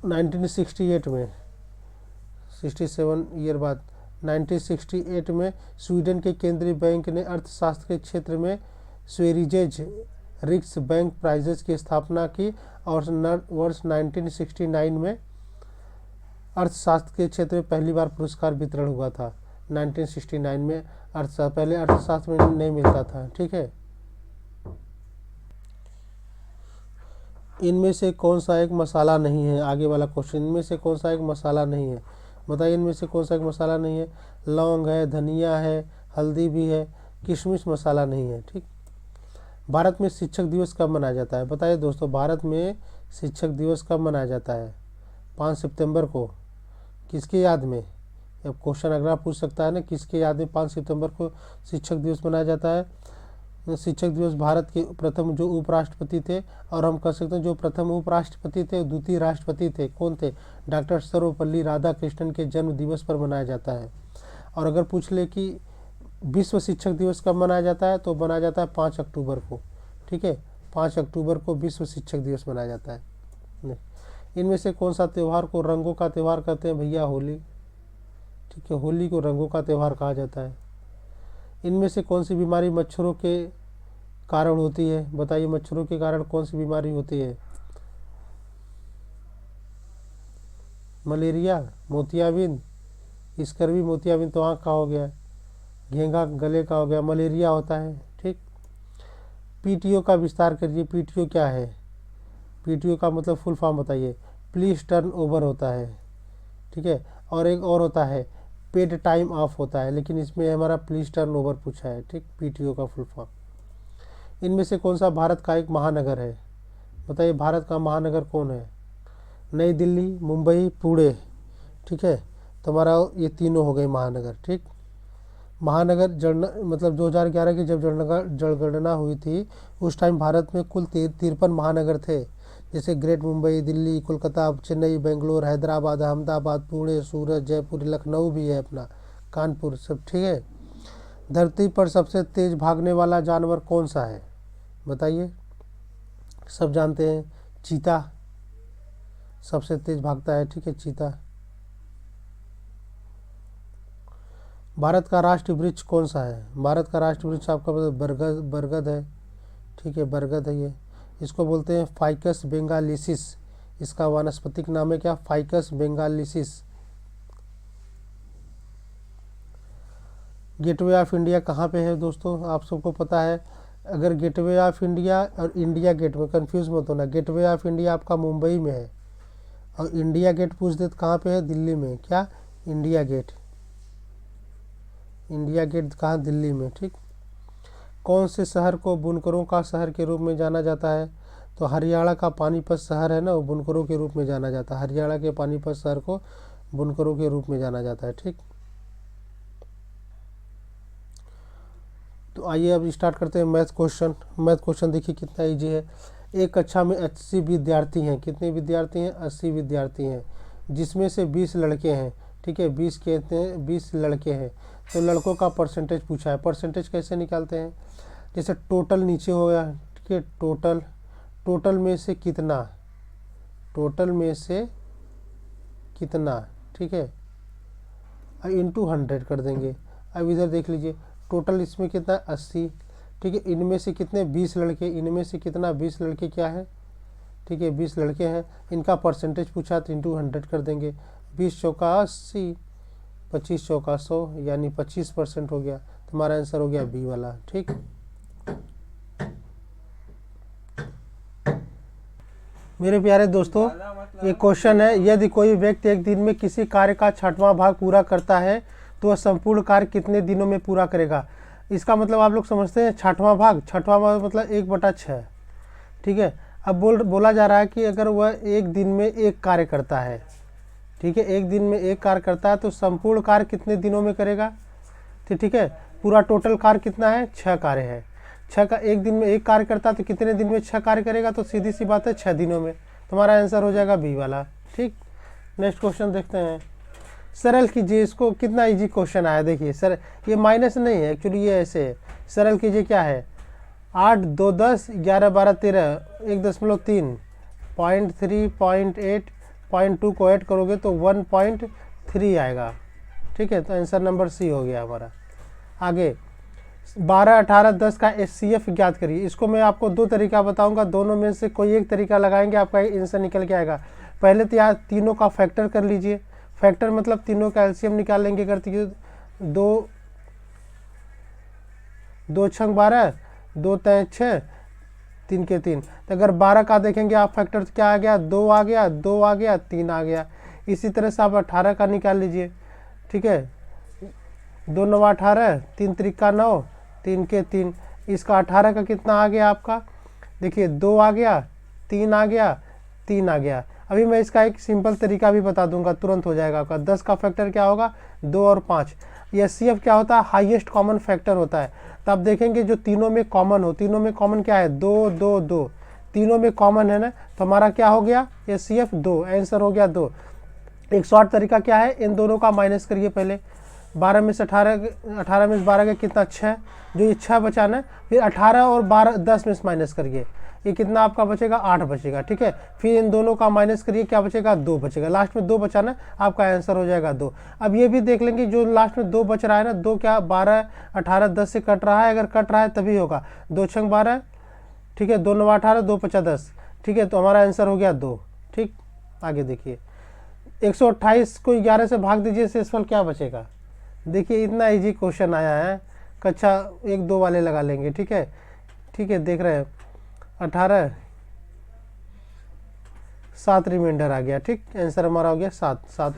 1968 में 67 ईयर बाद 1968 में स्वीडन के केंद्रीय बैंक ने अर्थशास्त्र के क्षेत्र में स्वेरिजेज रिक्स बैंक प्राइजेस की स्थापना की, और वर्ष 1969 में अर्थशास्त्र के क्षेत्र में पहली बार पुरस्कार वितरण हुआ था। 1969 में अर्थशास्त्र, पहले अर्थशास्त्र में नहीं मिलता था, ठीक है। इनमें से कौन सा एक मसाला नहीं है? आगे वाला क्वेश्चन, इनमें से कौन सा एक मसाला नहीं है? बताइए, इनमें से कौन सा एक मसाला नहीं है? लौंग है, धनिया है, हल्दी भी है, किशमिश मसाला नहीं है, ठीक। भारत में शिक्षक दिवस कब मनाया जाता है? बताइए दोस्तों, भारत में शिक्षक दिवस कब मनाया जाता है? 5 सितंबर को। किसके याद में? अब क्वेश्चन अगला पूछ सकता है ना, किसके याद में 5 सितंबर को शिक्षक दिवस मनाया जाता है? शिक्षक दिवस भारत के प्रथम जो उपराष्ट्रपति थे, और हम कह सकते हैं जो प्रथम उपराष्ट्रपति थे, द्वितीय राष्ट्रपति थे, कौन थे? डॉक्टर सर्वपल्ली राधाकृष्णन के जन्म दिवस पर मनाया जाता है। और अगर पूछ ले कि विश्व शिक्षक दिवस कब मनाया जाता है, तो मनाया जाता है 5 अक्टूबर को। ठीक है, 5 अक्टूबर को विश्व शिक्षक दिवस मनाया जाता है। इनमें से कौन सा त्यौहार को रंगों का त्यौहार कहते हैं? भैया होली। ठीक है, होली को रंगों का त्यौहार कहा जाता है। इनमें से कौन सी बीमारी मच्छरों के कारण होती है? बताइए, मच्छरों के कारण कौन सी बीमारी होती है? मलेरिया, मोतियाबिंद, स्कर्वी, मोतियाबिंद तो आँख का हो गया, घेंघा गले का हो गया, मलेरिया होता है। ठीक, पीटीओ का विस्तार करिए। पीटीओ क्या है? पीटीओ का मतलब फुल फॉर्म बताइए। प्लीज टर्न ओवर होता है। ठीक है, और एक और होता है पेड टाइम ऑफ होता है, लेकिन इसमें हमारा प्लीज टर्न ओवर पूछा है। ठीक, पीटीओ का फुल फॉर्म। इनमें से कौन सा भारत का एक महानगर है? बताइए, भारत का महानगर कौन है? नई दिल्ली, मुंबई, पुणे। ठीक है, तो हमारा ये तीनों हो गए महानगर। ठीक, महानगर मतलब 2011 की जब जनगणना हुई थी, उस टाइम भारत में कुल 53 महानगर थे, जैसे ग्रेट मुंबई, दिल्ली, कोलकाता, चेन्नई, बेंगलोर, हैदराबाद, अहमदाबाद, पुणे, सूरत, जयपुर, लखनऊ भी है अपना, कानपुर, सब। ठीक है, धरती पर सबसे तेज भागने वाला जानवर कौन सा है? बताइए, सब जानते हैं, चीता सबसे तेज भागता है। ठीक है, चीता। भारत का राष्ट्रीय वृक्ष कौन सा है? भारत का राष्ट्रीय वृक्ष आपका बरगद है। ठीक है, बरगद है ये। इसको बोलते हैं फाइकस बेंगालिसिस। इसका वानस्पतिक नाम है क्या? फाइकस बेंगालिसिस। गेटवे ऑफ इंडिया कहाँ पे है दोस्तों? आप सबको पता है। अगर गेटवे ऑफ इंडिया और इंडिया गेट में कंफ्यूज मत होना। गेटवे ऑफ इंडिया आपका मुंबई में है, और इंडिया गेट पूछ दे तो कहाँ पे है? दिल्ली में। क्या? India gate. इंडिया गेट कहाँ? दिल्ली में। ठीक, कौन से शहर को बुनकरों का शहर के रूप में जाना जाता है? तो हरियाणा का पानीपत शहर है ना, वो बुनकरों के रूप में जाना जाता है। हरियाणा के पानीपत शहर को बुनकरों के रूप में जाना जाता है। ठीक, तो आइए अब स्टार्ट करते हैं मैथ क्वेश्चन। मैथ क्वेश्चन देखिए कितना इजी है। एक कक्षा में 80 विद्यार्थी हैं। कितने विद्यार्थी हैं? 80 विद्यार्थी हैं, जिसमें से 20 लड़के हैं। ठीक है, 20 कहते हैं, 20 लड़के हैं, तो लड़कों का परसेंटेज पूछा है। परसेंटेज कैसे निकालते हैं? जैसे टोटल नीचे हो गया। ठीक है, टोटल में से कितना, टोटल में से कितना। ठीक है, अब इंटू 100 कर देंगे। अब इधर देख लीजिए, टोटल इसमें कितना? 80। ठीक है, इनमें से कितने? 20 लड़के। इनमें से कितना? 20 लड़के क्या है? ठीक है, 20 लड़के हैं, इनका परसेंटेज पूछा तो इंटू 100 कर देंगे। 20 चौका 80, 25 चौका 100, यानी 25% हो गया। तुम्हारा आंसर हो गया बी वाला। ठीक, मेरे प्यारे दोस्तों, ये क्वेश्चन है, यदि कोई व्यक्ति एक दिन में किसी कार्य का 6वां भाग पूरा करता है तो वह संपूर्ण कार्य कितने दिनों में पूरा करेगा? इसका मतलब आप लोग समझते हैं, 6वां भाग मतलब 1/6। ठीक है, अब बोला जा रहा है कि अगर वह एक दिन में एक कार्य करता है, ठीक है, एक दिन में एक कार्य करता है, तो संपूर्ण कार्य कितने दिनों में करेगा? तो ठीक है, पूरा टोटल कार्य कितना है? 6 कार्य है। 6 का एक दिन में एक कार्य करता है, तो कितने दिन में 6 कार्य करेगा? तो सीधी सी बात है, 6 दिनों में। तुम्हारा आंसर हो जाएगा बी वाला। ठीक, नेक्स्ट क्वेश्चन देखते हैं। सरल कीजिए इसको। कितना इजी क्वेश्चन आया देखिए सर, ये माइनस नहीं है एक्चुअली, ये ऐसे है। सरल कीजिए, क्या है? 8, 2, 10, 11, 12, 13, 1.3, 0.3, 0.8, 0.2 को ऐड करोगे तो 1.3 आएगा। ठीक है, तो आंसर नंबर सी हो गया हमारा। आगे 12, 18, 10 का HCF ज्ञात करिए। इसको मैं आपको 2 तरीका बताऊंगा, दोनों में से कोई एक तरीका लगाएंगे, आपका आंसर निकल के आएगा। पहले तो यहाँ तीनों का फैक्टर कर लीजिए। फैक्टर मतलब तीनों का LCM निकाल लेंगे। करती 2 छंग 12, 2 तय 6, 3 के 3। तो अगर 12 का देखेंगे आप फैक्टर, तो क्या आ गया? 2 आ गया, 2 आ गया, 3 आ गया। इसी तरह से आप 18 का निकाल लीजिए। ठीक है, 2 9 18, 3 त्रिका 9, 3 के 3। इसका 18 का कितना आ गया आपका, देखिए 2 आ गया, 3 आ गया, 3 आ गया। अभी मैं इसका एक सिंपल तरीका भी बता दूंगा, तुरंत हो जाएगा आपका। 10 का फैक्टर क्या होगा, 2 और 5। ये HCF क्या होता है, हाईएस्ट कॉमन फैक्टर होता है। तो आप देखेंगे जो तीनों में कॉमन हो, तीनों में कॉमन क्या है, 2 2 2, तीनों में कॉमन है ना, तो हमारा क्या हो गया, HCF 2, आंसर हो गया 2। एक शॉर्ट तरीका क्या है, इन दोनों का माइनस करिए पहले। 12 में से 18 में से 12 का कितना, 6, जो ये 6 बचाना है, फिर 18 और 12 10 में से माइनस करिए, ये कितना आपका बचेगा, 8 बचेगा, ठीक है। फिर इन दोनों का माइनस करिए, क्या बचेगा, 2 बचेगा, लास्ट में 2 बचाना है, आपका आंसर हो जाएगा 2। अब ये भी देख लेंगे जो लास्ट में 2 बच रहा है ना, 2 क्या 12 18 10 से कट रहा है, अगर कट रहा है तभी होगा, 2 छंग 12, ठीक है, 2 9 18, 2 5 10, ठीक है, तो हमारा आंसर हो गया 2। ठीक, आगे देखिए 128 को 11 से भाग दीजिए, शेषफल क्या बचेगा। देखिए इतना इजी क्वेश्चन आया है, कक्षा 1 2 वाले लगा लेंगे, ठीक है, ठीक है, देख रहे हैं 18 7 रिमाइंडर आ गया, ठीक, आंसर हमारा हो गया 7।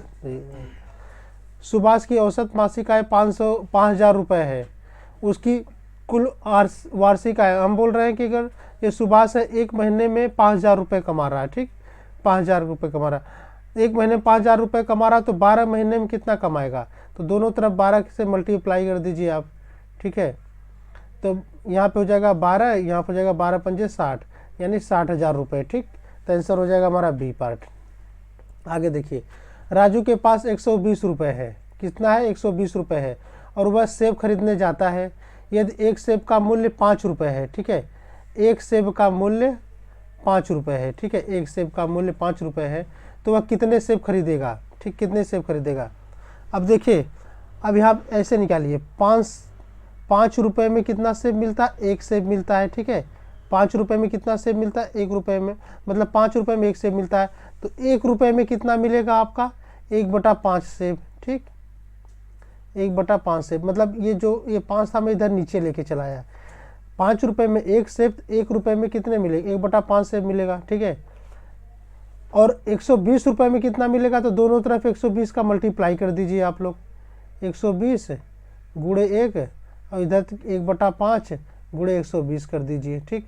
सुभाष की औसत मासिक आय 5000 रुपये है, उसकी कुल वार्षिक आय, हम बोल रहे हैं कि अगर ये सुभाष है 1 महीने में 5000 रुपये कमा रहा है, ठीक, 5000 रुपये कमा रहा है, 1 महीने में 5000 रुपये कमा रहा, तो 12 महीने में कितना कमाएगा, तो दोनों तरफ 12 से मल्टीप्लाई कर दीजिए आप, ठीक है। तो यहाँ पे हो जाएगा 12, यहाँ पे हो जाएगा 12 पंजे 60, यानी 60,000 रुपये, ठीक, तो आंसर हो जाएगा हमारा बी पार्ट। आगे देखिए, राजू के पास 120 रुपये है, कितना है, 120 रुपये है, और वह सेब खरीदने जाता है। यदि एक सेब का मूल्य 5 रुपये है, ठीक है, एक सेब का मूल्य 5 रुपये है, ठीक है, एक सेब का मूल्य 5 रुपये है, तो वह कितने सेब खरीदेगा, ठीक, कितने सेब खरीदेगा। अब देखिए, अब यहाँ ऐसे निकालिए, 5 रुपये में कितना सेब मिलता है, एक सेब मिलता है, ठीक है, 5 रुपये में कितना सेब मिलता है, 1 रुपये में, मतलब 5 रुपये में 1 सेब मिलता है, तो 1 रुपये में कितना मिलेगा आपका, 1/5 सेब, ठीक, 1/5 सेब, मतलब ये जो ये 5 था मैं इधर नीचे लेके चला आया, 5 रुपये में 1 सेब, 1 रुपये में कितने मिलेगा, 1/5 सेब मिलेगा, ठीक है। और 120 रुपये में कितना मिलेगा, तो दोनों तरफ 120 का मल्टीप्लाई कर दीजिए आप लोग, 120 गुणे 1 और इधर 1/5 गुणे 120 कर दीजिए, ठीक,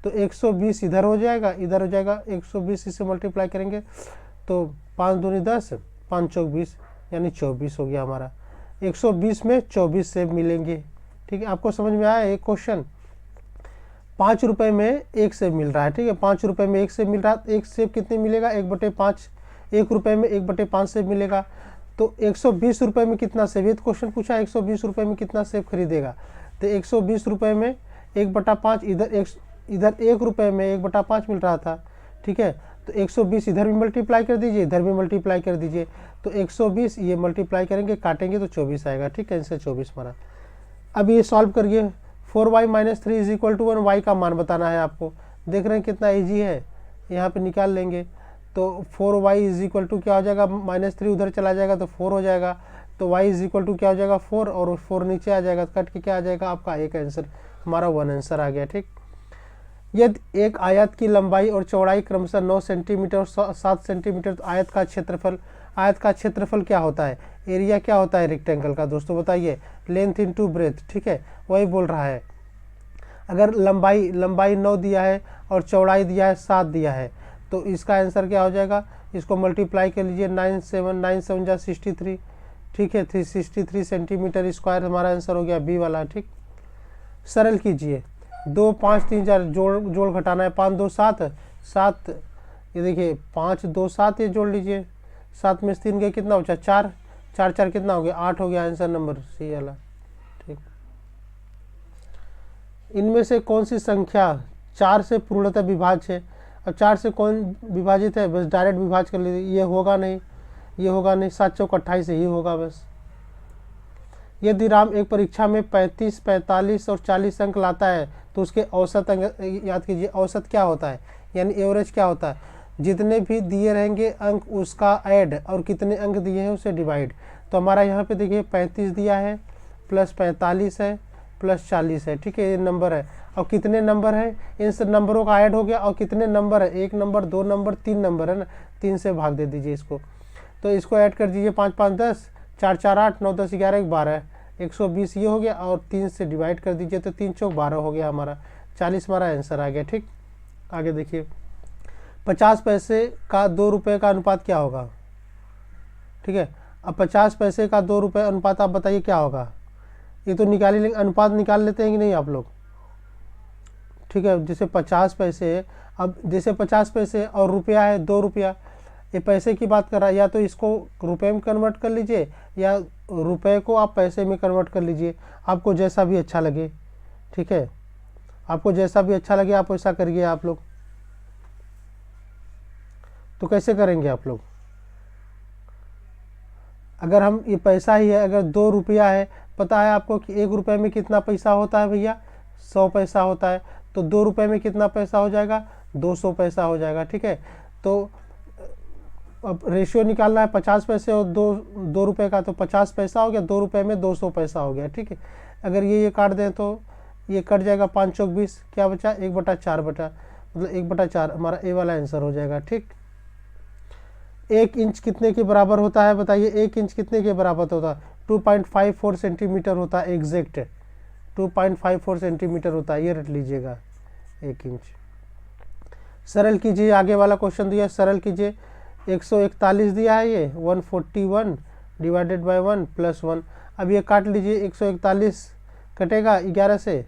तो 120 इधर हो जाएगा, इधर हो जाएगा, 120 इससे मल्टीप्लाई करेंगे तो 5 दूनी 10, 5 चौक 20, यानी 24 हो गया हमारा। 120 में 24 सेब मिलेंगे, ठीक है, आपको समझ में आया एक क्वेश्चन। 5 रुपये में 1 सेब मिल रहा है, ठीक है, 5 रुपये में 1 सेब मिल रहा है, 1 सेब कितने मिलेगा, 1/5, 1 रुपये में 1/5 सेब मिलेगा, तो 120 रुपये में कितना सेब, ये क्वेश्चन पूछा 120 रुपये में कितना सेब खरीदेगा, तो 120 रुपये में 1/5, इधर 1 रुपये में 1/5 मिल रहा था, ठीक है, तो 120 इधर भी मल्टीप्लाई कर दीजिए, इधर भी मल्टीप्लाई कर दीजिए, तो 120 ये मल्टीप्लाई करेंगे, काटेंगे तो 24 आएगा, ठीक है, आंसर 24 हमारा। अब ये सॉल्व करिए, 4y - 3 = 1, y का मान बताना है आपको। देख रहे हैं कितना ईजी है, यहाँ पे निकाल लेंगे, तो 4y = क्या हो जाएगा, -3 उधर चला जाएगा तो 4 हो जाएगा, तो y = क्या हो जाएगा 4, और 4 नीचे आ जाएगा, कट के क्या आ जाएगा आपका एक आंसर, हमारा 1 आंसर आ गया, ठीक। यदि एक आयत की लंबाई और चौड़ाई क्रमशः 9 सेंटीमीटर और 7 सेंटीमीटर, तो आयत का क्षेत्रफल क्या होता है, एरिया क्या होता है रेक्टेंगल का, दोस्तों बताइए, लेंथ इनटू ब्रेथ, ठीक है, वही बोल रहा है। अगर लंबाई 9 दिया है और चौड़ाई दिया है 7 दिया है, तो इसका आंसर क्या हो जाएगा, इसको मल्टीप्लाई कर लीजिए, 9 7 जा 63, ठीक है, 363 सेंटीमीटर स्क्वायर हमारा आंसर हो गया बी वाला, ठीक। सरल कीजिए, 2 5 3 4 जोड़ घटाना है, 5 2 7 7, ये देखिए 5 2 7, ये जोड़ लीजिए, 7 में से 3 गए कितना बचा, 4 4 4 कितना हो गया, 8 हो गया, आंसर नंबर सी वाला, ठीक। इनमें से कौन सी संख्या 4 से पूर्णतः विभाज्य है, और 4 से कौन विभाजित है, बस डायरेक्ट विभाज्य कर लीजिए, ये होगा नहीं, ये होगा नहीं, 7 चौक 28 ही होगा बस। यदि राम एक परीक्षा में 35 45 और 40 अंक लाता है, तो उसके औसत अंक याद कीजिए, औसत क्या होता है, यानी एवरेज क्या होता है, जितने भी दिए रहेंगे अंक उसका ऐड, और कितने अंक दिए हैं उसे डिवाइड। तो हमारा यहाँ पे देखिए 35 दिया है, प्लस 45 है, प्लस 40 है, ठीक है, ये नंबर है, और कितने नंबर है, इन सब नंबरों का ऐड हो गया, और कितने नंबर है, 1 नंबर 2 नंबर 3 नंबर है ना, 3 से भाग दे दीजिए इसको, तो इसको ऐड कर दीजिए, 5 5 10, 4 4 8 9 10 11 12, 120 ये हो गया और 3 से डिवाइड कर दीजिए तो 3 चौक 12 हो गया हमारा, 40 हमारा आंसर आ गया। ठीक, आगे देखिए 50 पैसे का 2 रुपये का अनुपात क्या होगा। ठीक है, अब 50 पैसे का 2 रुपये अनुपात आप बताइए क्या होगा। ये तो निकाल ही, अनुपात निकाल लेते हैं कि नहीं आप लोग। ठीक है, जैसे 50 पैसे, अब जैसे 50 पैसे और रुपया है 2 रुपया, ये पैसे की बात कर रहा है, या तो इसको रुपए में कन्वर्ट कर लीजिए या रुपए को आप पैसे में कन्वर्ट कर लीजिए, आपको जैसा भी अच्छा लगे। ठीक है, आपको जैसा भी अच्छा लगे आप वैसा करिए आप लोग। तो कैसे करेंगे आप लोग, अगर हम ये पैसा ही है, अगर 2 रुपया है, पता है आपको कि 1 रुपये में कितना पैसा होता है भैया, 100 पैसा होता है, तो 2 रुपये में कितना पैसा हो जाएगा, 200 पैसा हो जाएगा। ठीक है, तो अब रेशियो निकालना है 50 पैसे और 2 रुपये का, तो 50 पैसा हो गया, 2 रुपये में 200 पैसा हो गया। ठीक है, अगर ये काट दें तो ये कट जाएगा, 5 चौक 20, क्या बचा 1/4 बटा, मतलब 1/4 हमारा ए वाला आंसर हो जाएगा। ठीक, 1 इंच कितने के बराबर होता है बताइए, 1 इंच कितने के बराबर होता है, 2.54 सेंटीमीटर होता है, एग्जैक्ट 2.54 सेंटीमीटर होता है, ये रट लीजिएगा 1 इंच। सरल कीजिए, आगे वाला क्वेश्चन दिया, सरल कीजिए। 141 दिया है, ये 141 डिवाइडेड बाय 1 प्लस 1। अब ये काट लीजिए, 141 कटेगा 11 से,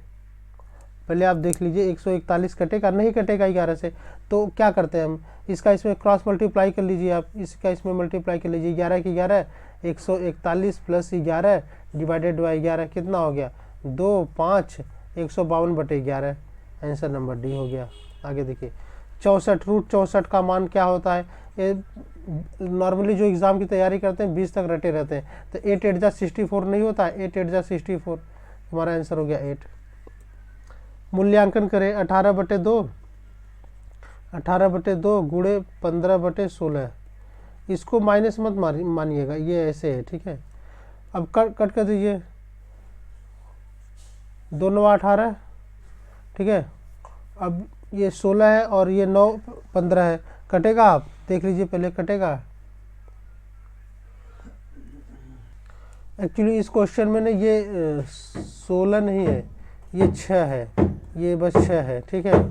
पहले आप देख लीजिए 141 कटेगा, नहीं कटेगा 11 से, तो क्या करते हैं हम, इसका इसमें क्रॉस मल्टीप्लाई कर लीजिए आप, इसका इसमें मल्टीप्लाई कर लीजिए, 11 की 11, 141 प्लस 11 डिवाइडेड बाई 11 कितना हो गया, 2 5 152/11, आंसर नंबर डी हो गया। आगे देखिए 64 रूट 64 का मान क्या होता है, ये नॉर्मली जो एग्ज़ाम की तैयारी करते हैं 20 तक रटे रहते हैं, तो 8 8 जा 64 नहीं होता, 8 8 जा 64, हमारा आंसर हो गया 8। मूल्यांकन करें, 18/2 18/2 गुणे 15/16, इसको माइनस मत मानिएगा, ये ऐसे है। ठीक है, अब कट कर दीजिए, 2 9 18, ठीक है, अब ये 16 है और ये 9 15 है, कटेगा, आप देख लीजिए पहले कटेगा। एक्चुअली इस क्वेश्चन में ना ये 16 नहीं है, ये 6 है, ये बस 6 है। ठीक है,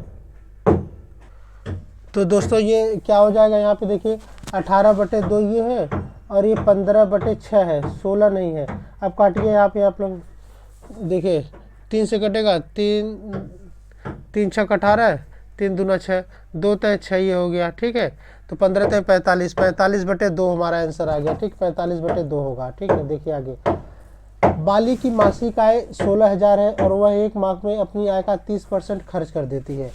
तो दोस्तों ये क्या हो जाएगा, यहाँ पे देखिए 18/2 ये है और ये 15/6 है, 16 नहीं है। अब काटिए यहाँ पे आप लोग देखिए, 3 से कटेगा, 3 6 18, 3 दूना 6, 2 तय 6 ये हो गया। ठीक है, तो 15 तय 45, 45/2 हमारा आंसर आ गया। ठीक, 45/2 होगा। ठीक है, देखिए आगे, बाली की मासिक आय 16,000 है और वह एक माह में अपनी आय का 30% खर्च कर देती है।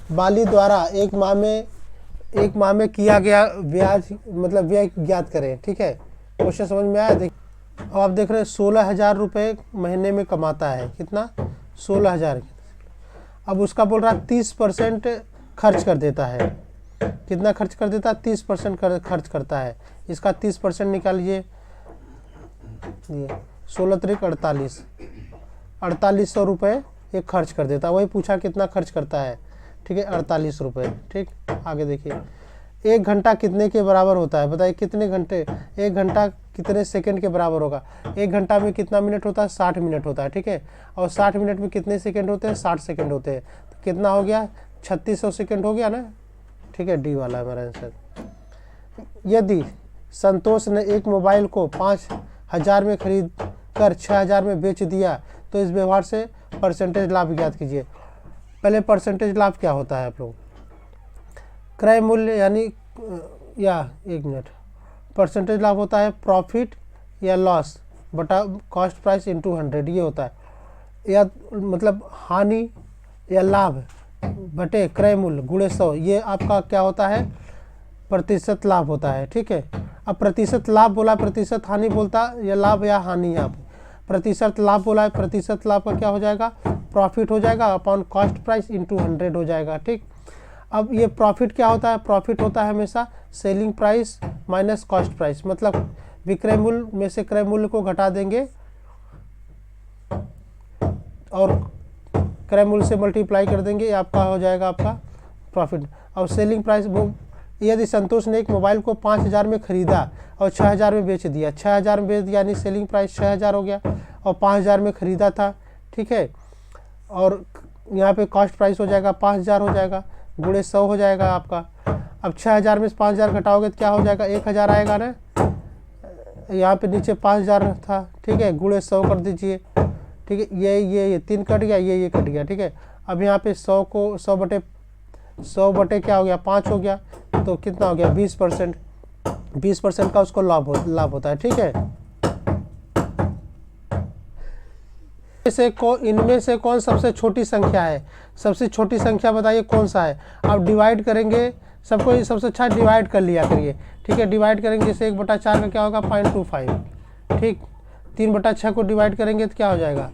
बाली द्वारा एक माह में किया गया ब्याज मतलब व्यय ज्ञात करें। ठीक है, क्वेश्चन समझ में आया। अब आप देख रहे हैं 16,000 रुपये महीने में कमाता है, कितना, 16,000। अब उसका बोल रहा 30% खर्च कर देता है, कितना खर्च कर देता है, 30% खर्च करता है। इसका 30% निकालिए, ये 16 त्रिक 48, 4800 रुपये ये खर्च कर देता है। वही पूछा कितना खर्च करता है। ठीक है, 48 रुपये। ठीक, आगे देखिए, 1 घंटा कितने के बराबर होता है बताइए, कितने घंटे, 1 घंटा कितने सेकंड के बराबर होगा। 1 घंटा में कितना मिनट होता है, 60 मिनट होता है। ठीक है, और 60 मिनट में कितने सेकंड होते हैं, 60 सेकंड होते हैं। तो कितना हो गया, 3600 सेकंड हो गया ना। ठीक है, डी वाला हमारा आंसर। यदि संतोष ने एक मोबाइल को 5,000 में खरीद कर 6,000 में बेच दिया तो इस व्यवहार से परसेंटेज लाभ ज्ञात कीजिए। पहले परसेंटेज लाभ क्या होता है आप लोग, क्रय मूल्य यानी या एक मिनट, परसेंटेज लाभ होता है प्रॉफिट या लॉस बटा कॉस्ट प्राइस इंटू 100, ये होता है। या मतलब हानि या लाभ बटे क्रय मूल्य गुणे 100, ये आपका क्या होता है, प्रतिशत लाभ होता है। ठीक है, अब प्रतिशत लाभ बोला, प्रतिशत हानि बोलता, या लाभ या हानि, यहाँ पे प्रतिशत लाभ बोला है, प्रतिशत लाभ का क्या हो जाएगा, प्रॉफिट हो जाएगा अपॉन कॉस्ट प्राइस इंटू 100 हो जाएगा। ठीक, अब ये प्रॉफिट क्या होता है, प्रॉफिट होता है हमेशा selling price minus cost price, मतलब विक्रय मूल्य में से क्रय मूल्य को घटा देंगे और क्रय मूल्य से मल्टीप्लाई कर देंगे, ये आपका हो जाएगा आपका प्रॉफिट। और सेलिंग प्राइस वो यदि संतोष ने एक मोबाइल को 5,000 में खरीदा और 6,000 में बेच दिया, 6,000 में बेच दिया यानी सेलिंग प्राइस 6,000 हो गया, और 5,000 में खरीदा था, ठीक है, और यहाँ पे कॉस्ट प्राइस हो जाएगा 5,000 हो जाएगा, गुणे 100 हो जाएगा आपका। अब 6,000 में से 5,000 घटाओगे तो क्या हो जाएगा, 1,000 आएगा ना। यहाँ पे नीचे 5,000 था, ठीक है, गुणे 100 कर दीजिए, ठीक है, ये 3 कट गया, ये कट गया, ठीक है। अब यहाँ पे 100 को 100 बटे क्या हो गया, 5 हो गया, तो कितना हो गया 20%। 20% का उसको लाभ होता है, ठीक है। इनमें से कौन सबसे छोटी संख्या है, सबसे छोटी संख्या बताइए कौन सा है। अब डिवाइड करेंगे, सबको सबसे अच्छा डिवाइड कर लिया करिए, ठीक है। डिवाइड करेंगे जैसे 1/4 का क्या होगा 0.25, ठीक। 3/6 को डिवाइड करेंगे तो क्या हो जाएगा,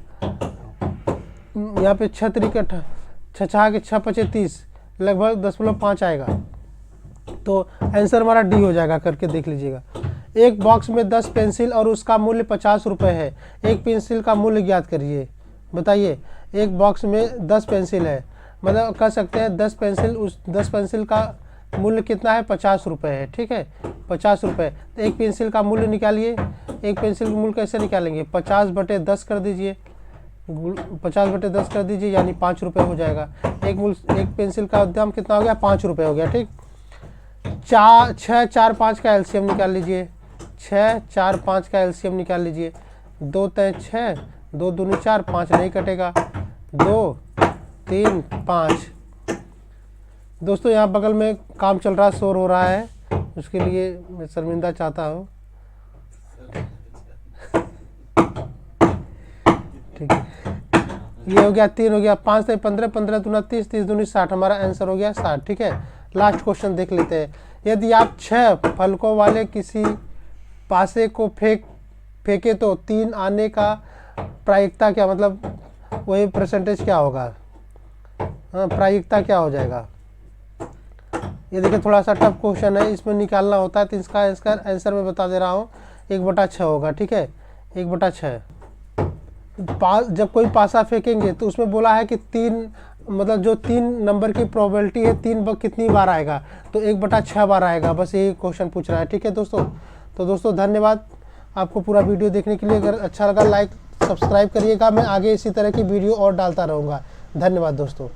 यहाँ पे 6 3 के 6 5 30 लगभग 10.5 आएगा, तो आंसर हमारा डी हो जाएगा, करके देख लीजिएगा। एक बॉक्स में 10 पेंसिल और उसका मूल्य 50 रुपये है, एक पेंसिल का मूल्य ज्ञात करिए। बताइए, एक बॉक्स में 10 पेंसिल है, मतलब कह सकते हैं 10 पेंसिल, उस 10 पेंसिल का मूल्य कितना है 50 रुपये है, ठीक है, 50 रुपये। तो एक पेंसिल का मूल्य निकालिए, एक पेंसिल का मूल्य कैसे निकालेंगे, 50/10 कर दीजिए, 50/10 कर दीजिए यानी 5 रुपये हो जाएगा। एक पेंसिल का दाम कितना हो गया, 5 रुपये हो गया, ठीक। 6 4 5 का एलसीएम निकाल लीजिए, 6 4 5 का एलसीएम निकाल लीजिए। 2 3 6, 2 दूनी 4, 5 नहीं कटेगा, 2 3 5। दोस्तों यहाँ बगल में काम चल रहा, शोर हो रहा है, उसके लिए मैं शर्मिंदा चाहता हूँ, ठीक है। ये हो गया 3 हो गया, 5 से 15, 15 दूना 30, 30 दूनी 60, हमारा आंसर हो गया 60, ठीक है। लास्ट क्वेश्चन देख लेते हैं। यदि आप 6 फलकों वाले किसी पासे को फेंके तो 3 आने का प्रायिकता क्या, मतलब वही परसेंटेज क्या होगा, हाँ, प्रायिकता क्या हो जाएगा। ये देखिए थोड़ा सा टफ क्वेश्चन है, इसमें निकालना होता है, तो इसका आंसर मैं बता दे रहा हूँ, 1/6 होगा, ठीक है, 1/6। जब कोई पासा फेंकेंगे तो उसमें बोला है कि 3, मतलब जो 3 नंबर की प्रोबेबिलिटी है 3 कितनी बार आएगा, तो 1/6 बार आएगा, बस यही क्वेश्चन पूछ रहा है, ठीक है दोस्तों। तो दोस्तों धन्यवाद आपको पूरा वीडियो देखने के लिए। अगर अच्छा लगा लाइक सब्सक्राइब करिएगा, मैं आगे इसी तरह की वीडियो और डालता रहूँगा। धन्यवाद दोस्तों।